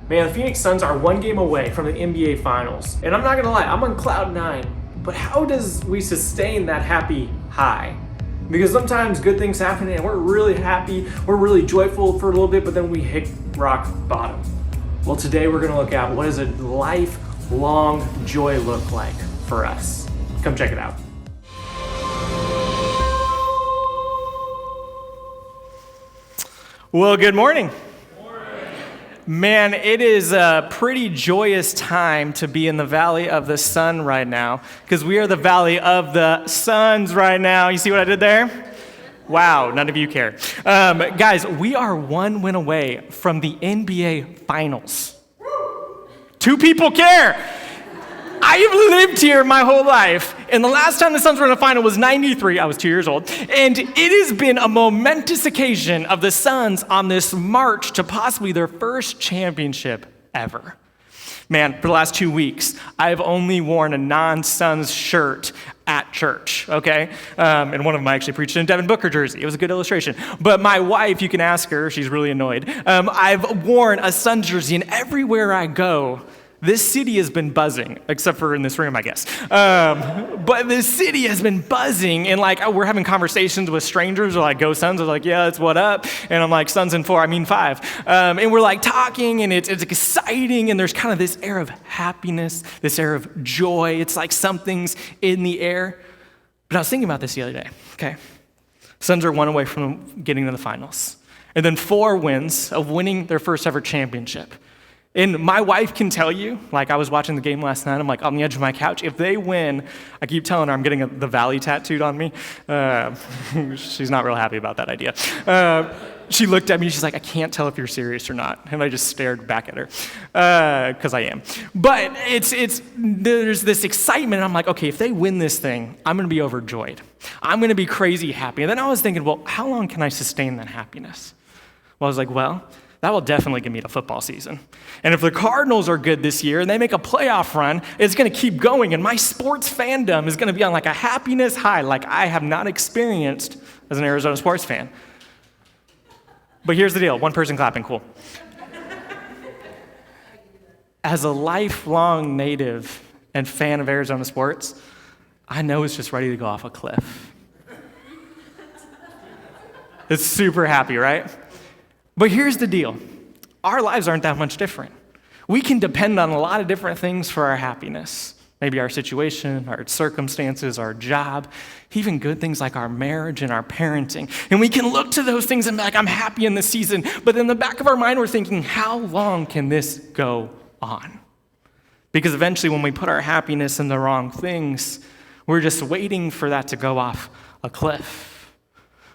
Man, the Phoenix Suns are one game away from the NBA Finals. And I'm not gonna lie, I'm on cloud 9. But how does we sustain that happy high? Because sometimes good things happen and we're really happy, we're really joyful for a little bit, but then we hit rock bottom. Well, today we're gonna look at what does a lifelong joy look like for us. Come check it out. Well, good morning. Man, it is a pretty joyous time to be in the Valley of the Sun right now, because we are the Valley of the Suns right now. You see what I did there? Wow, none of you care. Guys, we are one win away from the NBA Finals. 2 people care. I have lived here my whole life, and the last time the Suns were in a final was 93. I was 2 years old, and it has been a momentous occasion of the Suns on this march to possibly their first championship ever. Man, for the last 2 weeks, I've only worn a non-Suns shirt at church, okay? And one of them I actually preached in a Devin Booker jersey. It was a good illustration. But my wife, you can ask her, she's really annoyed. I've worn a Suns jersey, and everywhere I go, this city has been buzzing, except for in this room, I guess. But this city has been buzzing, and we're having conversations with strangers. They're like, "Go Suns!" They're like, "Yeah, that's what up." And I'm like, "Suns in 4, I mean 5." And we're talking, and it's exciting, and there's kind of this air of happiness, this air of joy. It's like something's in the air. But I was thinking about this the other day. Okay, Suns are 1 away from getting to the finals, and then 4 wins of winning their first ever championship. And my wife can tell you, I was watching the game last night, I'm on the edge of my couch. If they win, I keep telling her I'm getting the Valley tattooed on me. She's not real happy about that idea. She looked at me, she's like, "I can't tell if you're serious or not." And I just stared back at her, because I am. But there's this excitement, and I'm like, okay, if they win this thing, I'm gonna be overjoyed. I'm gonna be crazy happy. And then I was thinking, well, how long can I sustain that happiness? Well, I was like, that will definitely give me the football season. And if the Cardinals are good this year and they make a playoff run, it's going to keep going. And my sports fandom is going to be on a happiness high like I have not experienced as an Arizona sports fan. But here's the deal. 1 person clapping, cool. As a lifelong native and fan of Arizona sports, I know it's just ready to go off a cliff. It's super happy, right? But here's the deal. Our lives aren't that much different. We can depend on a lot of different things for our happiness. Maybe our situation, our circumstances, our job, even good things like our marriage and our parenting. And we can look to those things and be like, I'm happy in this season. But in the back of our mind, we're thinking, how long can this go on? Because eventually when we put our happiness in the wrong things, we're just waiting for that to go off a cliff.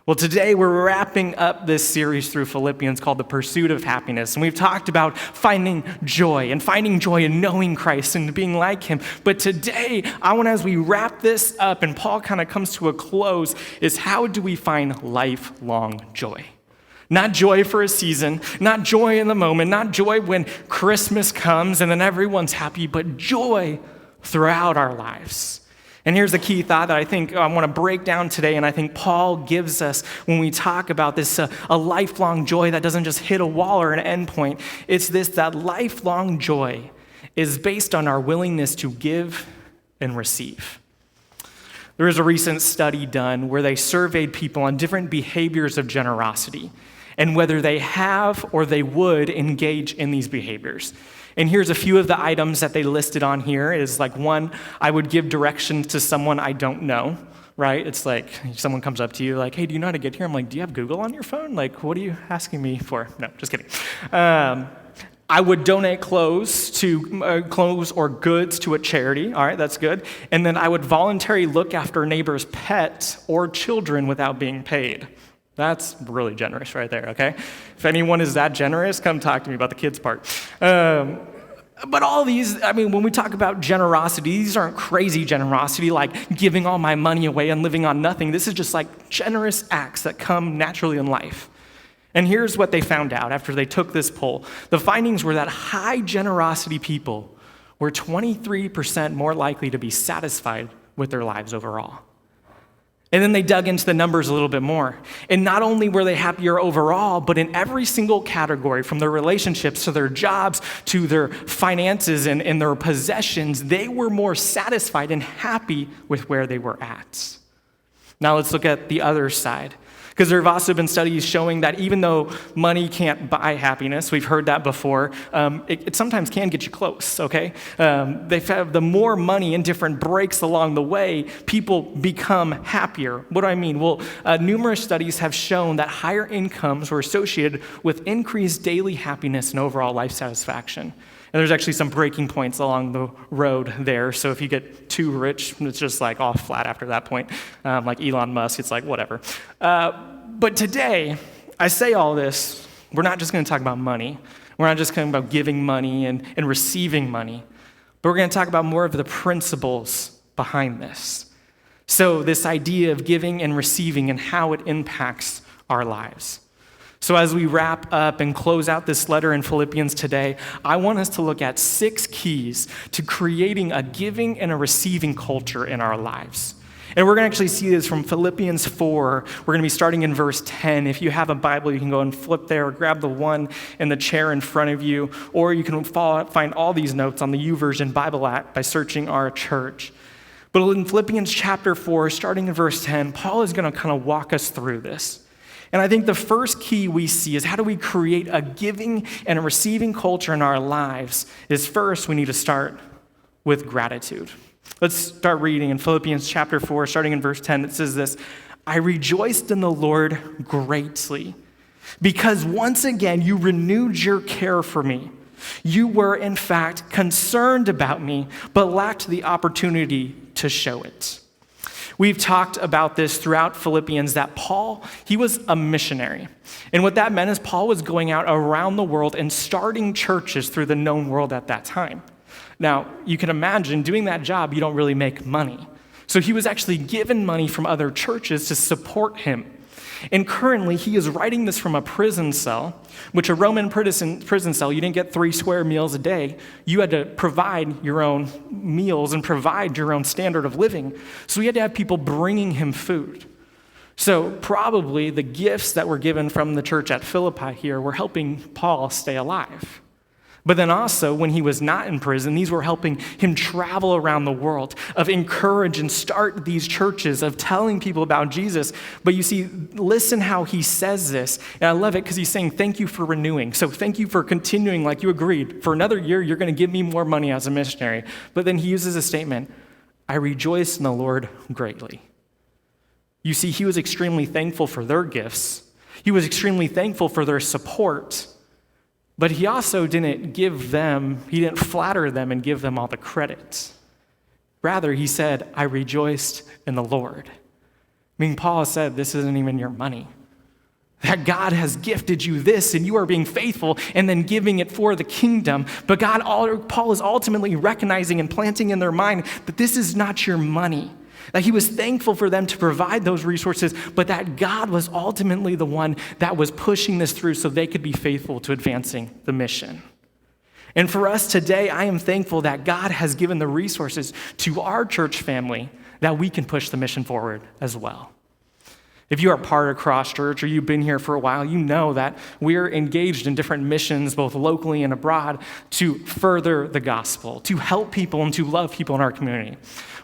Well, today we're wrapping up this series through Philippians called The Pursuit of Happiness. And we've talked about finding joy in knowing Christ and being like him. But today, as we wrap this up and Paul kind of comes to a close, is how do we find lifelong joy? Not joy for a season, not joy in the moment, not joy when Christmas comes and then everyone's happy, but joy throughout our lives. And here's the key thought that I think I want to break down today, and I think Paul gives us when we talk about this, a lifelong joy that doesn't just hit a wall or an end point. It's that lifelong joy is based on our willingness to give and receive. There was a recent study done where they surveyed people on different behaviors of generosity and whether they have or they would engage in these behaviors. And here's a few of the items that they listed on here is 1, I would give directions to someone I don't know, right? It's someone comes up to you hey, do you know how to get here? I'm do you have Google on your phone? What are you asking me for? No, just kidding. I would donate clothes or goods to a charity. All right, that's good. And then I would voluntarily look after a neighbor's pets or children without being paid. That's really generous right there, okay? If anyone is that generous, come talk to me about the kids part. But all these, when we talk about generosity, these aren't crazy generosity like giving all my money away and living on nothing. This is just generous acts that come naturally in life. And here's what they found out after they took this poll. The findings were that high generosity people were 23% more likely to be satisfied with their lives overall. And then they dug into the numbers a little bit more. And not only were they happier overall, but in every single category, from their relationships to their jobs to their finances and their possessions, they were more satisfied and happy with where they were at. Now let's look at the other side. Because there have also been studies showing that even though money can't buy happiness, we've heard that before, it sometimes can get you close, okay? They found the more money and different breaks along the way, people become happier. What do I mean? Well, numerous studies have shown that higher incomes were associated with increased daily happiness and overall life satisfaction. And there's actually some breaking points along the road there. So if you get too rich, it's just like all flat after that point. Like Elon Musk, it's like whatever. But today, I say all this, we're not just going to talk about money. We're not just talking about giving money and receiving money. But we're going to talk about more of the principles behind this. So this idea of giving and receiving and how it impacts our lives. So as we wrap up and close out this letter in Philippians today, I want us to look at 6 keys to creating a giving and a receiving culture in our lives. And we're going to actually see this from Philippians 4. We're going to be starting in verse 10. If you have a Bible, you can go and flip there or grab the one in the chair in front of you, or you can find all these notes on the YouVersion Bible app by searching our church. But in Philippians chapter 4, starting in verse 10, Paul is going to kind of walk us through this. And I think the first key we see is how do we create a giving and a receiving culture in our lives is first we need to start with gratitude. Let's start reading in Philippians chapter 4, starting in verse 10. It says this, I rejoiced in the Lord greatly because once again you renewed your care for me. You were in fact concerned about me, but lacked the opportunity to show it. We've talked about this throughout Philippians that Paul, he was a missionary. And what that meant is Paul was going out around the world and starting churches through the known world at that time. Now, you can imagine doing that job, you don't really make money. So he was actually given money from other churches to support him. And currently, he is writing this from a prison cell, which a Roman prison cell, you didn't get 3 square meals a day. You had to provide your own meals and provide your own standard of living. So he had to have people bringing him food. So probably the gifts that were given from the church at Philippi here were helping Paul stay alive. But then also, when he was not in prison, these were helping him travel around the world, of encourage and start these churches, of telling people about Jesus. But you see, listen how he says this. And I love it because he's saying, thank you for renewing. So thank you for continuing like you agreed. For another year, you're going to give me more money as a missionary. But then he uses a statement, I rejoice in the Lord greatly. You see, he was extremely thankful for their gifts. He was extremely thankful for their support. But he also didn't flatter them and give them all the credit. Rather, he said, I rejoiced in the Lord. I mean, Paul said, this isn't even your money. That God has gifted you this and you are being faithful and then giving it for the kingdom. But Paul is ultimately recognizing and planting in their mind that this is not your money. That he was thankful for them to provide those resources, but that God was ultimately the one that was pushing this through so they could be faithful to advancing the mission. And for us today, I am thankful that God has given the resources to our church family that we can push the mission forward as well. If you are part of Cross Church or you've been here for a while, you know that we're engaged in different missions, both locally and abroad, to further the gospel, to help people and to love people in our community.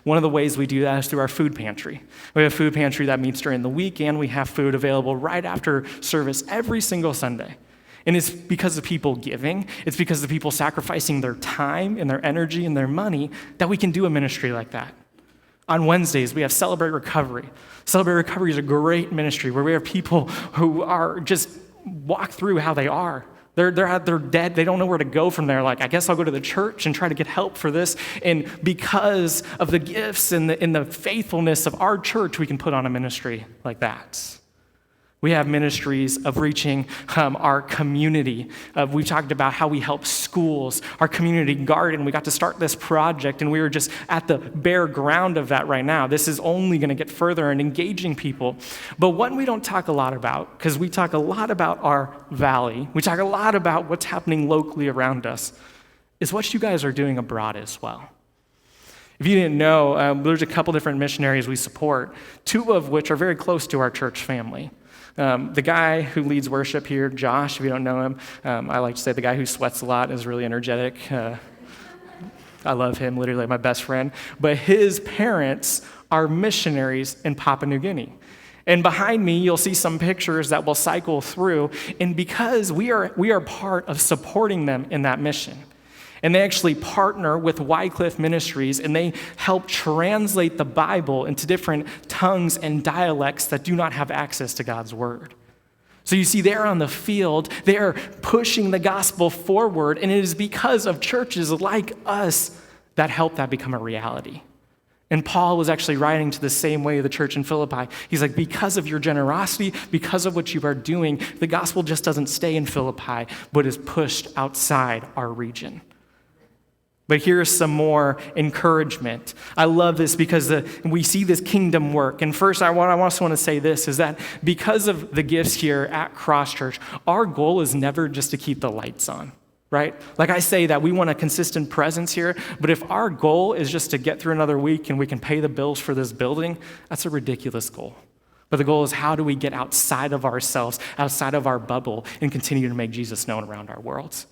One of the ways we do that is through our food pantry. We have a food pantry that meets during the week, and we have food available right after service every single Sunday. And it's because of people giving, it's because of people sacrificing their time and their energy and their money that we can do a ministry like that. On Wednesdays, we have Celebrate Recovery. Celebrate Recovery is a great ministry where we have people who are just walk through how they are. They're dead. They don't know where to go from there. Like, I guess I'll go to the church and try to get help for this. And because of the gifts and the faithfulness of our church, we can put on a ministry like that. We have ministries of reaching our community. We talked about how we help schools, our community garden. We got to start this project, and we were just at the bare ground of that right now. This is only going to get further in engaging people. But what we don't talk a lot about, because we talk a lot about our valley, we talk a lot about what's happening locally around us, is what you guys are doing abroad as well. If you didn't know, there's a couple different missionaries we support, two of which are very close to our church family. The guy who leads worship here, Josh, if you don't know him, I like to say the guy who sweats a lot is really energetic. I love him, literally like my best friend. But his parents are missionaries in Papua New Guinea. And behind me, you'll see some pictures that will cycle through. And because we are part of supporting them in that mission. And they actually partner with Wycliffe Ministries, and they help translate the Bible into different tongues and dialects that do not have access to God's word. So you see, they're on the field, they're pushing the gospel forward, and it is because of churches like us that help that become a reality. And Paul was actually writing to the same way of the church in Philippi. He's like, because of your generosity, because of what you are doing, the gospel just doesn't stay in Philippi, but is pushed outside our region. But here's some more encouragement. I love this because we see this kingdom work. And first, I also want to say this, is that because of the gifts here at Cross Church, our goal is never just to keep the lights on, right? Like I say that we want a consistent presence here, but if our goal is just to get through another week and we can pay the bills for this building, that's a ridiculous goal. But the goal is, how do we get outside of ourselves, outside of our bubble, and continue to make Jesus known around our worlds?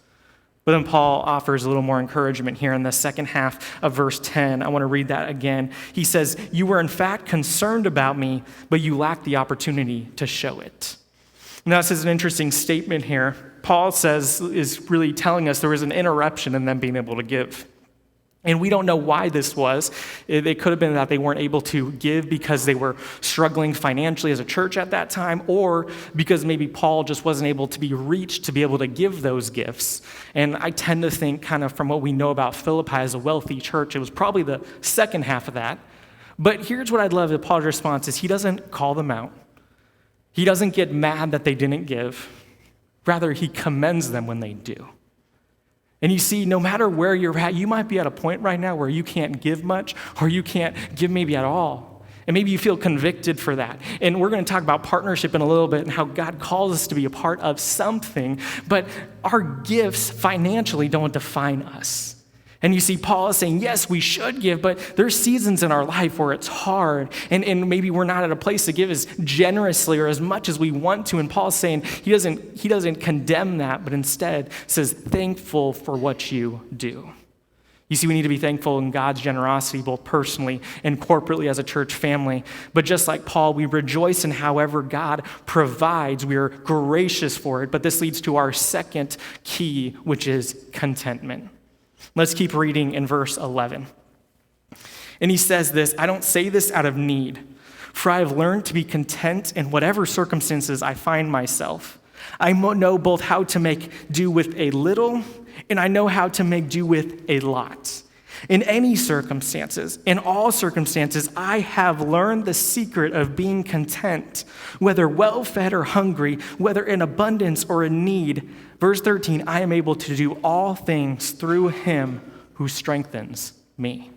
But then Paul offers a little more encouragement here in the second half of verse 10. I want to read that again. He says, "You were in fact concerned about me, but you lacked the opportunity to show it." Now, this is an interesting statement here. Paul is really telling us there was an interruption in them being able to give. And we don't know why this was. It could have been that they weren't able to give because they were struggling financially as a church at that time, or because maybe Paul just wasn't able to be reached to be able to give those gifts. And I tend to think, kind of from what we know about Philippi as a wealthy church, it was probably the second half of that. But here's what I'd love that Paul's response is: he doesn't call them out. He doesn't get mad that they didn't give. Rather, he commends them when they do. And you see, no matter where you're at, you might be at a point right now where you can't give much, or you can't give maybe at all. And maybe you feel convicted for that. And we're going to talk about partnership in a little bit and how God calls us to be a part of something, but our gifts financially don't define us. And you see, Paul is saying, yes, we should give, but there's seasons in our life where it's hard, and maybe we're not at a place to give as generously or as much as we want to. And Paul's saying he doesn't condemn that, but instead says, thankful for what you do. You see, we need to be thankful in God's generosity, both personally and corporately as a church family. But just like Paul, we rejoice in however God provides. We are gracious for it. But this leads to our second key, which is contentment. Let's keep reading in verse 11. And he says this: "I don't say this out of need, for I have learned to be content in whatever circumstances I find myself. I know both how to make do with a little, and I know how to make do with a lot. In any circumstances, in all circumstances, I have learned the secret of being content, whether well-fed or hungry, whether in abundance or in need." Verse 13, "I am able to do all things through him who strengthens me."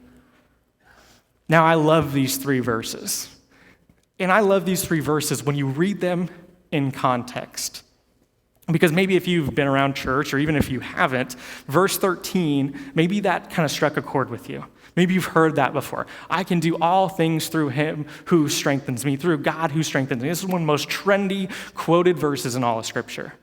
Now, I love these three verses. And I love these three verses when you read them in context. Because maybe if you've been around church, or even if you haven't, verse 13, maybe that kind of struck a chord with you. Maybe you've heard that before. I can do all things through him who strengthens me, through God who strengthens me. This is one of the most trendy quoted verses in all of Scripture.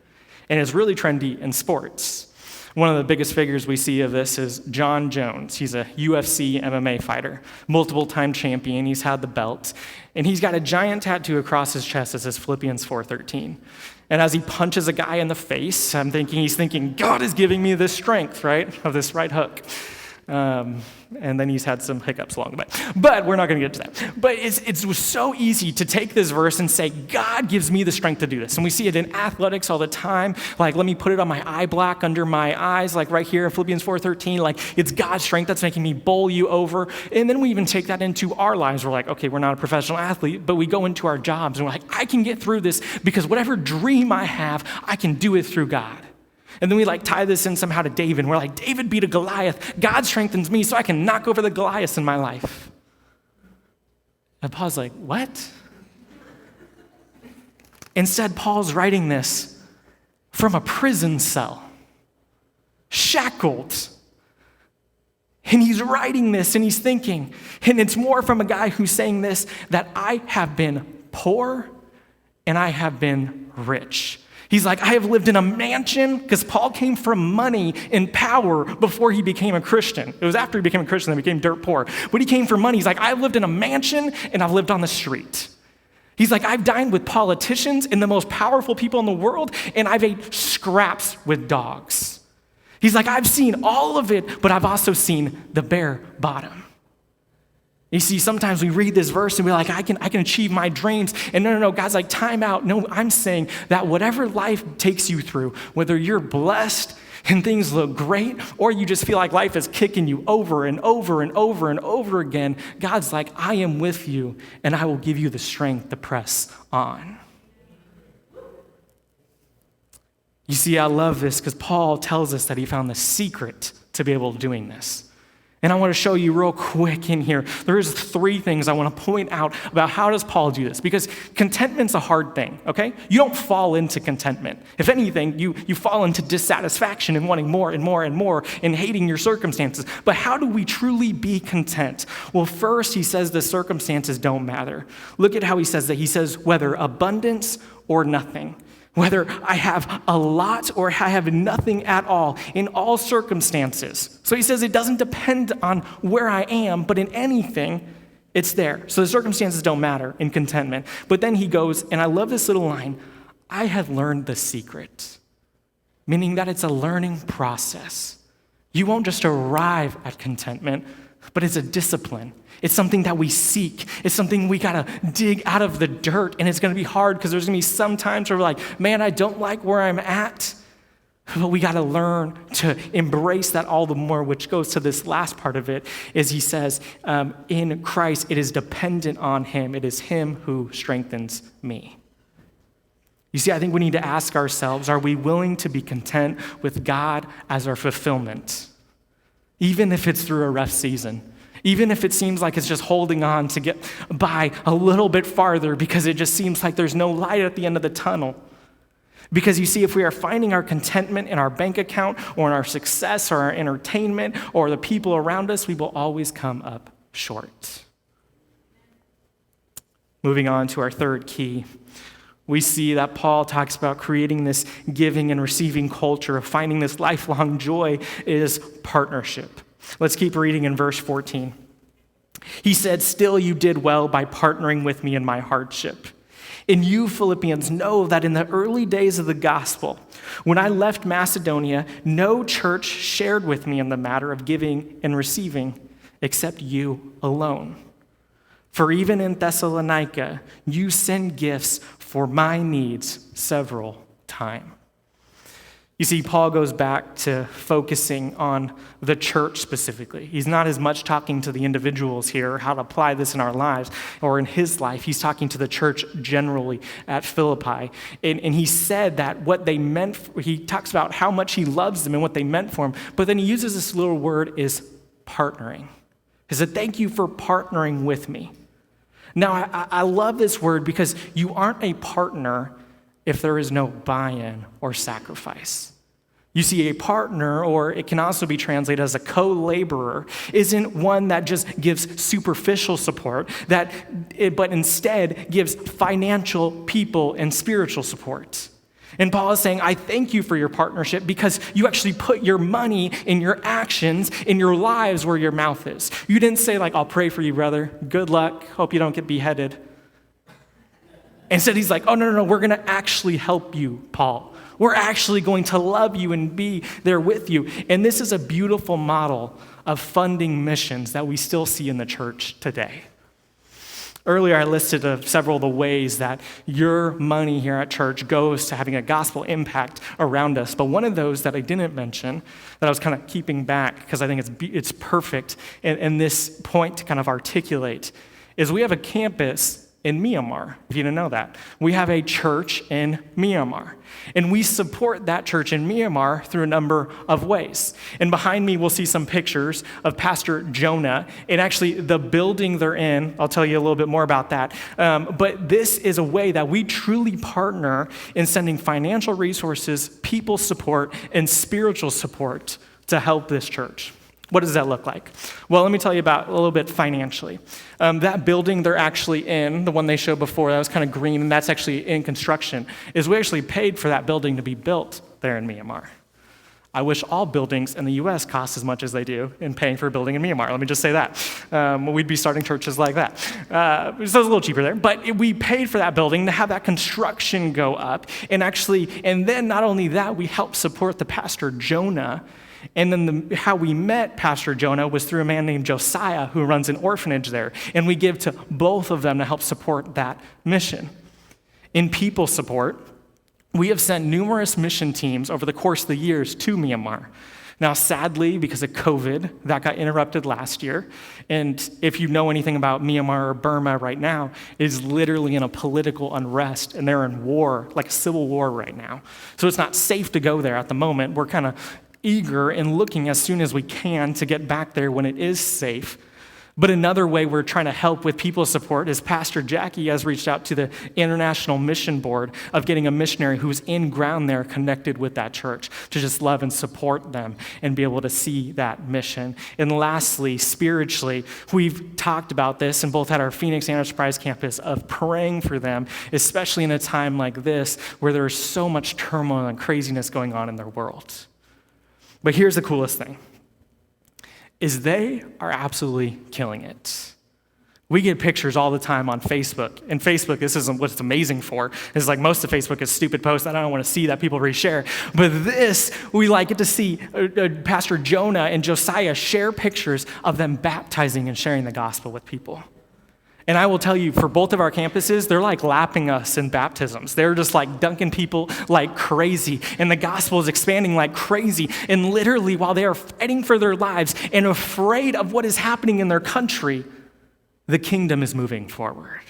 And it's really trendy in sports. One of the biggest figures we see of this is John Jones. He's a UFC MMA fighter, multiple-time champion. He's had the belt. And he's got a giant tattoo across his chest that says Philippians 4:13. And as he punches a guy in the face, he's thinking, God is giving me this strength, right, of this right hook. And then he's had some hiccups along the way. But we're not going to get to that. But it was so easy to take this verse and say, God gives me the strength to do this. And we see it in athletics all the time. Like, let me put it on my eye black under my eyes, like right here in Philippians 4:13. Like, it's God's strength that's making me bowl you over. And then we even take that into our lives. We're like, okay, we're not a professional athlete, but we go into our jobs and we're like, I can get through this because whatever dream I have, I can do it through God. And then we tie this in somehow to David. And we're like, David beat a Goliath. God strengthens me so I can knock over the Goliaths in my life. And Paul's like, what? Instead, Paul's writing this from a prison cell, shackled. And he's writing this and he's thinking, and it's more from a guy who's saying this, that I have been poor and I have been rich. He's like, I have lived in a mansion, because Paul came from money and power before he became a Christian. It was after he became a Christian that he became dirt poor. But he came from money. He's like, I've lived in a mansion and I've lived on the street. He's like, I've dined with politicians and the most powerful people in the world, and I've ate scraps with dogs. He's like, I've seen all of it, but I've also seen the bare bottom. You see, sometimes we read this verse and we're like, I can achieve my dreams. And no, God's like, time out. No, I'm saying that whatever life takes you through, whether you're blessed and things look great, or you just feel like life is kicking you over and over and over and over again, God's like, I am with you and I will give you the strength to press on. You see, I love this because Paul tells us that he found the secret to be able to doing this. And I want to show you real quick in here. There's 3 things I want to point out about how does Paul do this. Because contentment's a hard thing, okay? You don't fall into contentment. If anything, you fall into dissatisfaction and wanting more and more and more and hating your circumstances. But how do we truly be content? Well, first, he says the circumstances don't matter. Look at how he says that. He says whether abundance or nothing. Whether I have a lot or I have nothing at all, in all circumstances. So he says it doesn't depend on where I am, but in anything, it's there. So the circumstances don't matter in contentment. But then he goes, and I love this little line, I have learned the secret, meaning that it's a learning process. You won't just arrive at contentment, but it's a discipline. It's something that we seek. It's something we gotta dig out of the dirt, and it's gonna be hard because there's gonna be some times where we're like, man, I don't like where I'm at, but we gotta learn to embrace that all the more, which goes to this last part of it, is he says, in Christ, it is dependent on him. It is him who strengthens me. You see, I think we need to ask ourselves, are we willing to be content with God as our fulfillment? Even if it's through a rough season. Even if it seems like it's just holding on to get by a little bit farther because it just seems like there's no light at the end of the tunnel. Because you see, if we are finding our contentment in our bank account or in our success or our entertainment or the people around us, we will always come up short. Moving on to our third key, we see that Paul talks about creating this giving and receiving culture of finding this lifelong joy is partnership. Let's keep reading in verse 14. He said, still you did well by partnering with me in my hardship. And you, Philippians, know that in the early days of the gospel, when I left Macedonia, no church shared with me in the matter of giving and receiving except you alone. For even in Thessalonica, you sent gifts for my needs several times. You see, Paul goes back to focusing on the church specifically. He's not as much talking to the individuals here, how to apply this in our lives or in his life. He's talking to the church generally at Philippi. And he said that what they meant, he talks about how much he loves them and what they meant for him. But then he uses this little word is partnering. He said, thank you for partnering with me. Now, I love this word because you aren't a partner if there is no buy-in or sacrifice. You see, a partner, or it can also be translated as a co-laborer, isn't one that just gives superficial support, but instead gives financial, people, and spiritual support. And Paul is saying, I thank you for your partnership because you actually put your money in your actions, in your lives where your mouth is. You didn't say like, I'll pray for you, brother. Good luck. Hope you don't get beheaded. Instead, he's like, oh, no, we're going to actually help you, Paul. We're actually going to love you and be there with you. And this is a beautiful model of funding missions that we still see in the church today. Earlier, I listed several of the ways that your money here at church goes to having a gospel impact around us. But one of those that I didn't mention, that I was kind of keeping back because I think it's perfect in this point to kind of articulate, is we have a campus in Myanmar, if you didn't know that. We have a church in Myanmar, and we support that church in Myanmar through a number of ways. And behind me, we'll see some pictures of Pastor Jonah, and actually the building they're in, I'll tell you a little bit more about that. But this is a way that we truly partner in sending financial resources, people support, and spiritual support to help this church. What does that look like? Well, let me tell you about a little bit financially. That building they're actually in, the one they showed before, that was kind of green, and that's actually in construction, is we actually paid for that building to be built there in Myanmar. I wish all buildings in the U.S. cost as much as they do in paying for a building in Myanmar. Let me just say that. We'd be starting churches like that. So it was a little cheaper there. But we paid for that building to have that construction go up. And then not only that, we helped support the pastor Jonah. And then how we met Pastor Jonah was through a man named Josiah who runs an orphanage there. And we give to both of them to help support that mission. In people support, we have sent numerous mission teams over the course of the years to Myanmar. Now, sadly, because of COVID, that got interrupted last year. And if you know anything about Myanmar or Burma right now, it is literally in a political unrest, and they're in war, like a civil war right now. So it's not safe to go there at the moment. We're kind of eager and looking as soon as we can to get back there when it is safe. But another way we're trying to help with people support is Pastor Jackie has reached out to the International Mission Board of getting a missionary who's in ground there connected with that church to just love and support them and be able to see that mission. And lastly, spiritually, we've talked about this and both at our Phoenix and Enterprise campus of praying for them, especially in a time like this where there's so much turmoil and craziness going on in their world. But here's the coolest thing. Is they are absolutely killing it. We get pictures all the time on Facebook. And Facebook, this isn't what it's amazing for. It's like most of Facebook is stupid posts that I don't want to see that people reshare. But this, we like it to see Pastor Jonah and Josiah share pictures of them baptizing and sharing the gospel with people. And I will tell you, for both of our campuses, they're like lapping us in baptisms. They're just like dunking people like crazy. And the gospel is expanding like crazy. And literally, while they are fighting for their lives and afraid of what is happening in their country, the kingdom is moving forward.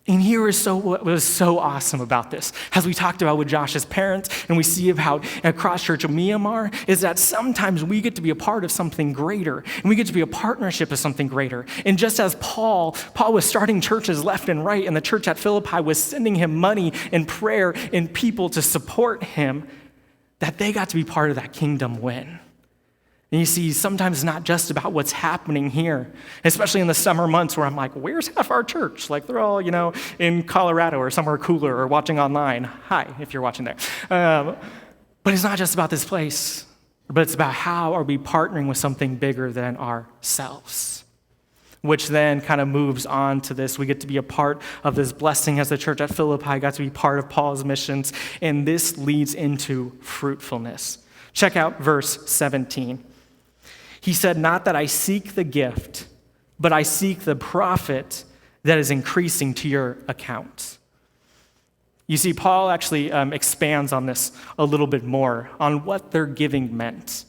And here is what was so awesome about this, as we talked about with Josh's parents, and we see how at Cross Church of Myanmar, is that sometimes we get to be a part of something greater, and we get to be a partnership of something greater. And just as Paul was starting churches left and right, and the church at Philippi was sending him money and prayer and people to support him, that they got to be part of that kingdom win. And you see, sometimes it's not just about what's happening here, especially in the summer months where I'm like, where's half our church? Like they're all, in Colorado or somewhere cooler or watching online. Hi, if you're watching there. But it's not just about this place, but it's about how are we partnering with something bigger than ourselves, which then kind of moves on to this. We get to be a part of this blessing as the church at Philippi got to be part of Paul's missions, and this leads into fruitfulness. Check out verse 17. He said, not that I seek the gift, but I seek the profit that is increasing to your account. You see, Paul actually expands on this a little bit more, on what their giving meant.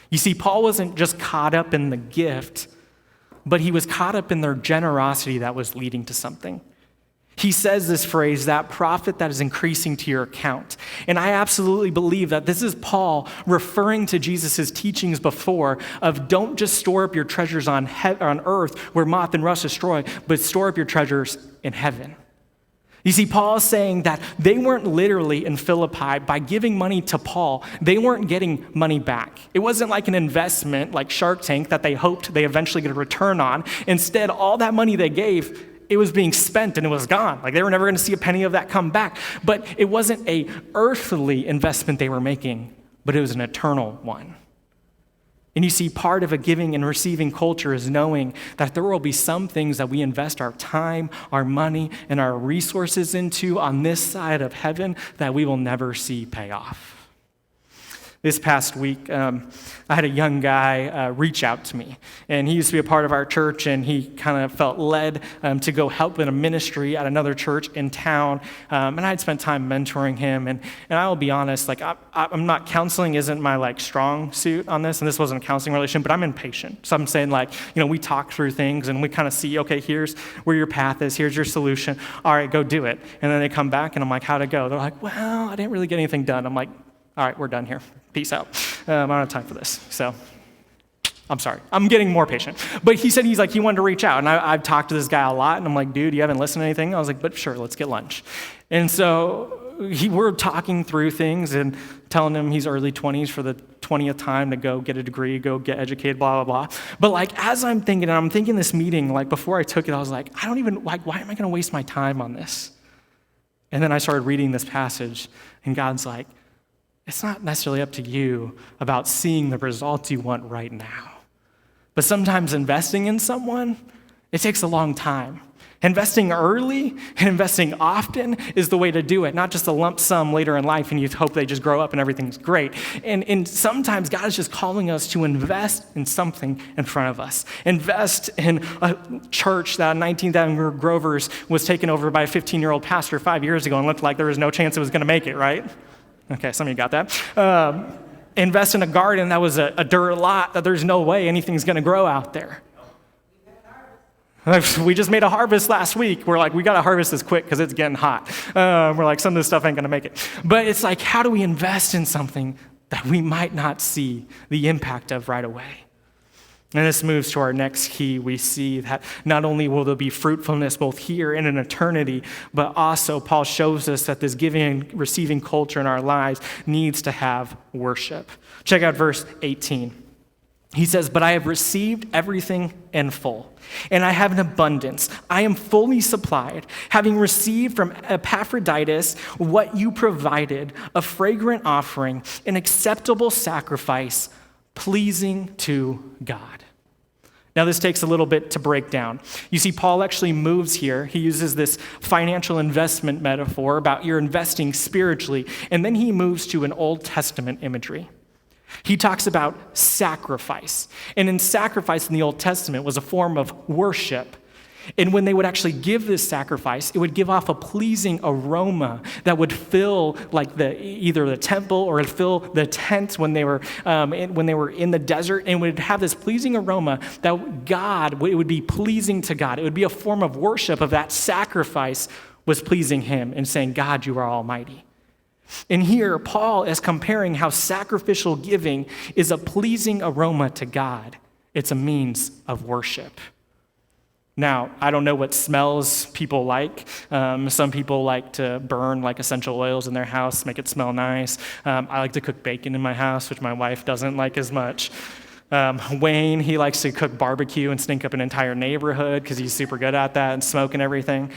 You see, Paul wasn't just caught up in the gift, but he was caught up in their generosity that was leading to something. He says this phrase, that profit that is increasing to your account. And I absolutely believe that this is Paul referring to Jesus' teachings before of don't just store up your treasures on earth where moth and rust destroy, but store up your treasures in heaven. You see, Paul is saying that they weren't literally in Philippi, by giving money to Paul, they weren't getting money back. It wasn't like an investment like Shark Tank that they hoped they eventually get a return on. Instead, all that money they gave, it was being spent and it was gone. Like they were never going to see a penny of that come back. But it wasn't a earthly investment they were making, but it was an eternal one. And you see, part of a giving and receiving culture is knowing that there will be some things that we invest our time, our money, and our resources into on this side of heaven that we will never see pay off. This past week, I had a young guy reach out to me, and he used to be a part of our church, and he kind of felt led to go help in a ministry at another church in town, and I had spent time mentoring him, and I will be honest, like I'm not, counseling isn't my strong suit on this, and this wasn't a counseling relationship, but I'm impatient. So I'm saying we talk through things, and we kind of see, okay, here's where your path is, here's your solution, all right, go do it. And then they come back, and I'm like, how'd it go? They're like, well, I didn't really get anything done. I'm like, all right, we're done here. Peace out. I don't have time for this. So I'm sorry. I'm getting more patient. But he said he wanted to reach out. And I've talked to this guy a lot. And I'm like, dude, you haven't listened to anything? I was like, but sure, let's get lunch. And so we're talking through things and telling him he's early 20s for the 20th time to go get a degree, go get educated, blah, blah, blah. But like, as I'm thinking this meeting, like before I took it, I was like, why am I going to waste my time on this? And then I started reading this passage, and God's like, it's not necessarily up to you about seeing the results you want right now. But sometimes investing in someone, it takes a long time. Investing early and investing often is the way to do it, not just a lump sum later in life and you hope they just grow up and everything's great. And sometimes God is just calling us to invest in something in front of us. Invest in a church that 19th Avenue Grovers was taken over by a 15-year-old pastor 5 years ago and looked like there was no chance it was going to make it, right? Okay, some of you got that. Invest in a garden that was a dirt lot that there's no way anything's going to grow out there. We just made a harvest last week. We're like, we got to harvest this quick because it's getting hot. We're like, some of this stuff ain't going to make it. But it's like, how do we invest in something that we might not see the impact of right away? And this moves to our next key. We see that not only will there be fruitfulness both here and in eternity, but also Paul shows us that this giving and receiving culture in our lives needs to have worship. Check out verse 18. He says, but I have received everything in full, and I have an abundance. I am fully supplied, having received from Epaphroditus what you provided, a fragrant offering, an acceptable sacrifice, pleasing to God. Now, this takes a little bit to break down. You see, Paul actually moves here. He uses this financial investment metaphor about you're investing spiritually, and then he moves to an Old Testament imagery. He talks about sacrifice. And in sacrifice in the Old Testament was a form of worship. And when they would actually give this sacrifice, it would give off a pleasing aroma that would fill like either the temple or it'd fill the tent when they were in the desert, and would have this pleasing aroma that it would be pleasing to God. It would be a form of worship of that sacrifice was pleasing him and saying, God, you are almighty. And here, Paul is comparing how sacrificial giving is a pleasing aroma to God. It's a means of worship. Now, I don't know what smells people like. Some people like to burn like essential oils in their house, make it smell nice. I like to cook bacon in my house, which my wife doesn't like as much. Wayne, he likes to cook barbecue and stink up an entire neighborhood because he's super good at that and smoke and everything.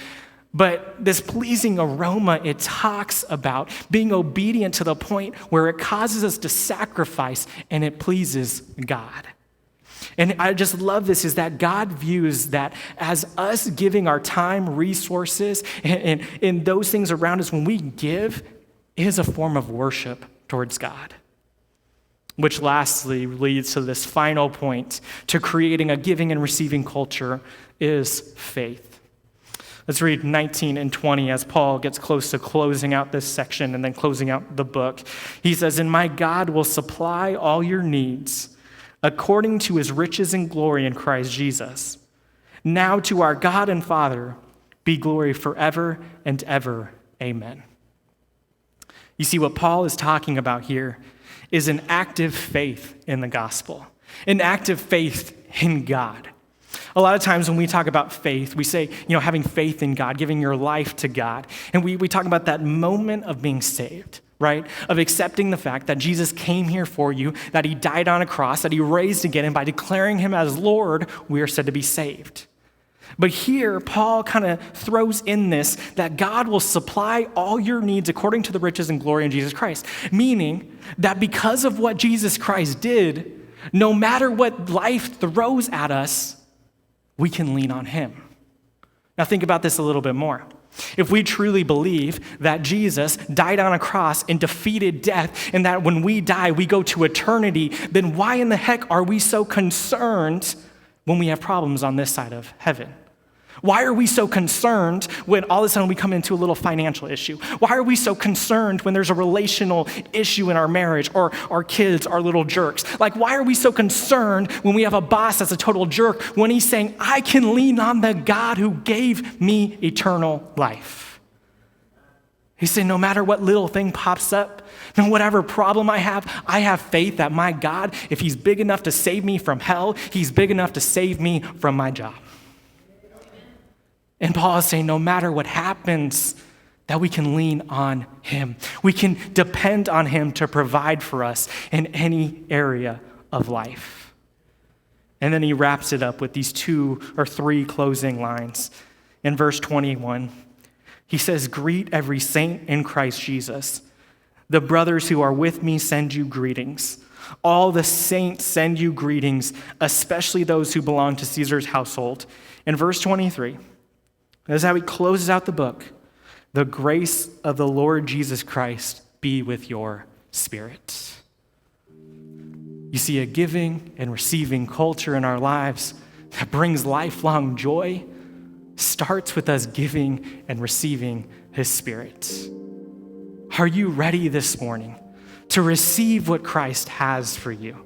But this pleasing aroma, it talks about being obedient to the point where it causes us to sacrifice and it pleases God. And I just love this, is that God views that as us giving our time, resources, and those things around us, when we give, it is a form of worship towards God. Which lastly leads to this final point, to creating a giving and receiving culture, is faith. Let's read 19 and 20 as Paul gets close to closing out this section and then closing out the book. He says, and my God will supply all your needs according to his riches and glory in Christ Jesus. Now to our God and Father be glory forever and ever. Amen. You see, what Paul is talking about here is an active faith in the gospel, an active faith in God. A lot of times when we talk about faith, we say, having faith in God, giving your life to God. And we talk about that moment of being saved, right? Of accepting the fact that Jesus came here for you, that he died on a cross, that he raised again, and by declaring him as Lord, we are said to be saved. But here, Paul kind of throws in this, that God will supply all your needs according to the riches and glory in Jesus Christ. Meaning that because of what Jesus Christ did, no matter what life throws at us, we can lean on him. Now think about this a little bit more. If we truly believe that Jesus died on a cross and defeated death, and that when we die, we go to eternity, then why in the heck are we so concerned when we have problems on this side of heaven? Why are we so concerned when all of a sudden we come into a little financial issue? Why are we so concerned when there's a relational issue in our marriage, or our kids are little jerks? Like, why are we so concerned when we have a boss that's a total jerk, when he's saying, I can lean on the God who gave me eternal life? He's saying, no matter what little thing pops up, no whatever problem I have faith that my God, if he's big enough to save me from hell, he's big enough to save me from my job. And Paul is saying, no matter what happens, that we can lean on him. We can depend on him to provide for us in any area of life. And then he wraps it up with these 2 or 3 closing lines. In verse 21, he says, "Greet every saint in Christ Jesus. The brothers who are with me send you greetings. All the saints send you greetings, especially those who belong to Caesar's household." In verse 23, this is how he closes out the book. "The grace of the Lord Jesus Christ be with your spirit." You see, a giving and receiving culture in our lives that brings lifelong joy starts with us giving and receiving his Spirit. Are you ready this morning to receive what Christ has for you?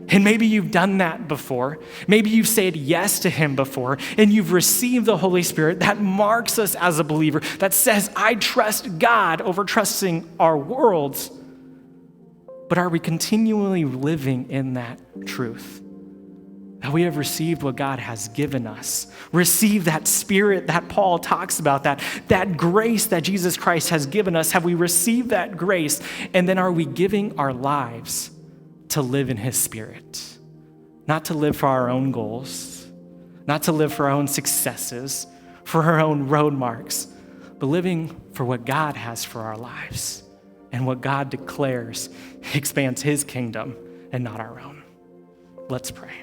And maybe you've done that before. Maybe you've said yes to him before, and you've received the Holy Spirit that marks us as a believer, that says, I trust God over trusting our worlds. But are we continually living in that truth? That we have received what God has given us. Receive that Spirit that Paul talks about, that grace that Jesus Christ has given us. Have we received that grace? And then are we giving our lives to live in his Spirit? Not to live for our own goals, not to live for our own successes, for our own road marks, but living for what God has for our lives and what God declares expands his kingdom and not our own. Let's pray.